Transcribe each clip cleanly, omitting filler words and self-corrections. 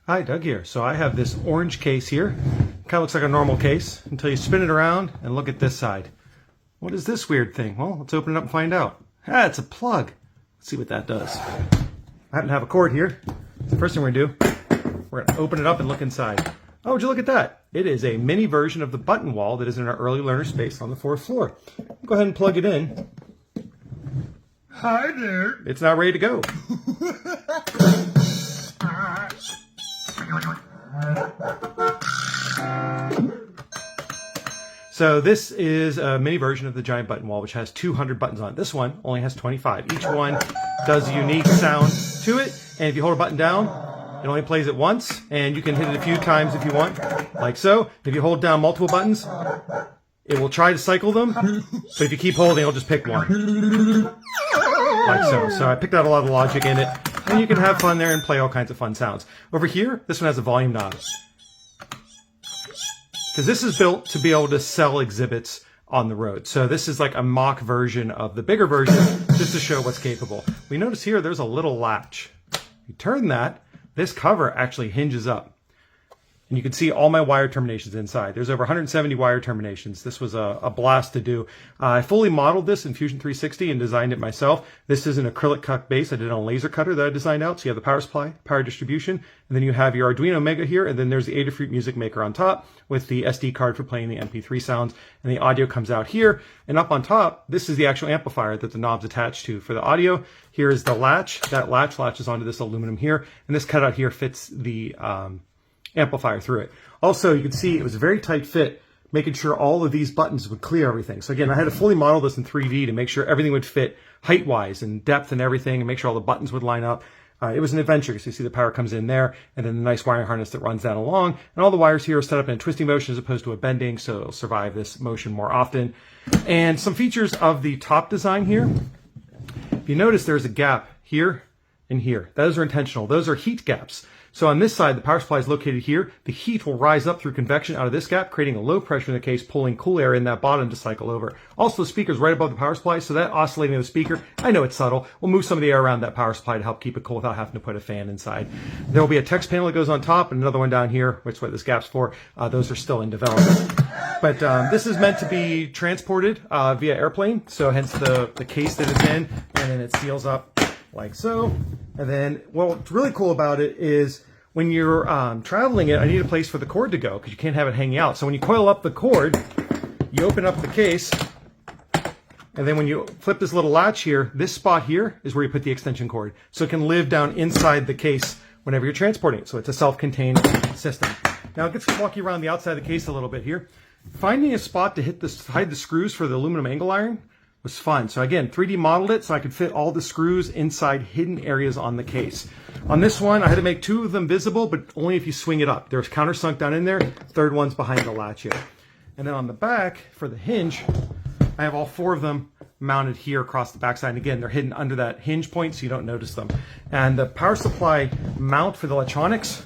Hi, Doug here. So I have this orange case here. Kind of looks like a normal case until you spin it around and look at this side. What is this weird thing? Well, let's open it up and find out. Ah, it's a plug. Let's see what that does. I happen to have a cord here. The first thing we're going to do, we're going to open it up and look inside. Oh, would you look at that? It is a mini version of the button wall that is in our early learner space on the 4th floor. Go ahead and plug it in. Hi there. It's now ready to go. So this is a mini version of the giant button wall, which has 200 buttons on it. This one only has 25. Each one does a unique sound to it. And if you hold a button down, it only plays it once. And you can hit it a few times if you want, like so. If you hold down multiple buttons, it will try to cycle them. But if you keep holding, it'll just pick one. Like so. So I picked out a lot of logic in it. And you can have fun there and play all kinds of fun sounds. Over here, this one has a volume knob. Because this is built to be able to sell exhibits on the road. So this is like a mock version of the bigger version, just to show what's capable. We notice here there's a little latch. You turn that, this cover actually hinges up. And you can see all my wire terminations inside. There's over 170 wire terminations. This was a blast to do. I fully modeled this in Fusion 360 and designed it myself. This is an acrylic cut base. I did it on a laser cutter that I designed out. So you have the power supply, power distribution, and then you have your Arduino Mega here, and then there's the Adafruit Music Maker on top with the SD card for playing the MP3 sounds, and the audio comes out here. And up on top, this is the actual amplifier that the knob's attached to for the audio. Here is the latch. That latch latches onto this aluminum here, and this cutout here fits the amplifier through it. Also, you can see it was a very tight fit, making sure all of these buttons would clear everything. So again, I had to fully model this in 3D to make sure everything would fit height-wise and depth and everything, and make sure all the buttons would line up. It was an adventure because you see the power comes in there, and then the nice wiring harness that runs down along. And all the wires here are set up in a twisting motion as opposed to a bending, so it'll survive this motion more often. And some features of the top design here. If you notice, there's a gap here and here. Those are intentional. Those are heat gaps. So on this side, the power supply is located here. The heat will rise up through convection out of this gap, creating a low pressure in the case, pulling cool air in that bottom to cycle over. Also, the speaker is right above the power supply, so that oscillating of the speaker, I know it's subtle, will move some of the air around that power supply to help keep it cool without having to put a fan inside. There will be a text panel that goes on top and another one down here, which is what this gap's for. Those are still in development. But this is meant to be transported via airplane, so hence the case that it's in, and then it seals up like so. And then what's really cool about it is when you're traveling it, I need a place for the cord to go because you can't have it hanging out. So when you coil up the cord, you open up the case, and then when you flip this little latch here, this spot here is where you put the extension cord. So it can live down inside the case whenever you're transporting it. So it's a self-contained system. Now let's walk you around the outside of the case a little bit here. Finding a spot to hide the screws for the aluminum angle iron was fun. So again, 3D modeled it so I could fit all the screws inside hidden areas on the case. On this one, I had to make 2 of them visible, but only if you swing it up. There's countersunk down in there. Third one's behind the latch here. And then on the back, for the hinge, I have all 4 of them mounted here across the backside. And again, they're hidden under that hinge point so you don't notice them. And the power supply mount for the electronics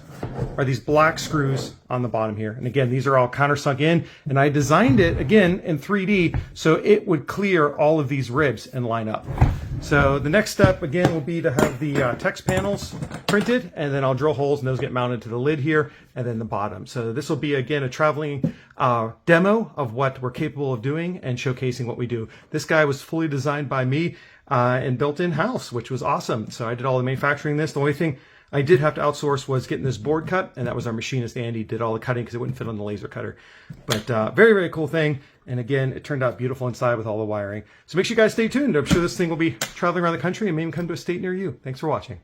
are these black screws on the bottom here. And again, these are all countersunk in, and I designed it again in 3D so it would clear all of these ribs and line up. So the next step again will be to have the text panels printed, and then I'll drill holes and those get mounted to the lid here and then the bottom. So this will be again a traveling demo of what we're capable of doing and showcasing what we do. This guy was fully designed by me and built in-house, which was awesome. So I did all the manufacturing of this. The only thing I did have to outsource was getting this board cut, and that was our machinist Andy did all the cutting because it wouldn't fit on the laser cutter. But very, very cool thing. And again, it turned out beautiful inside with all the wiring. So make sure you guys stay tuned. I'm sure this thing will be traveling around the country and maybe come to a state near you. Thanks for watching.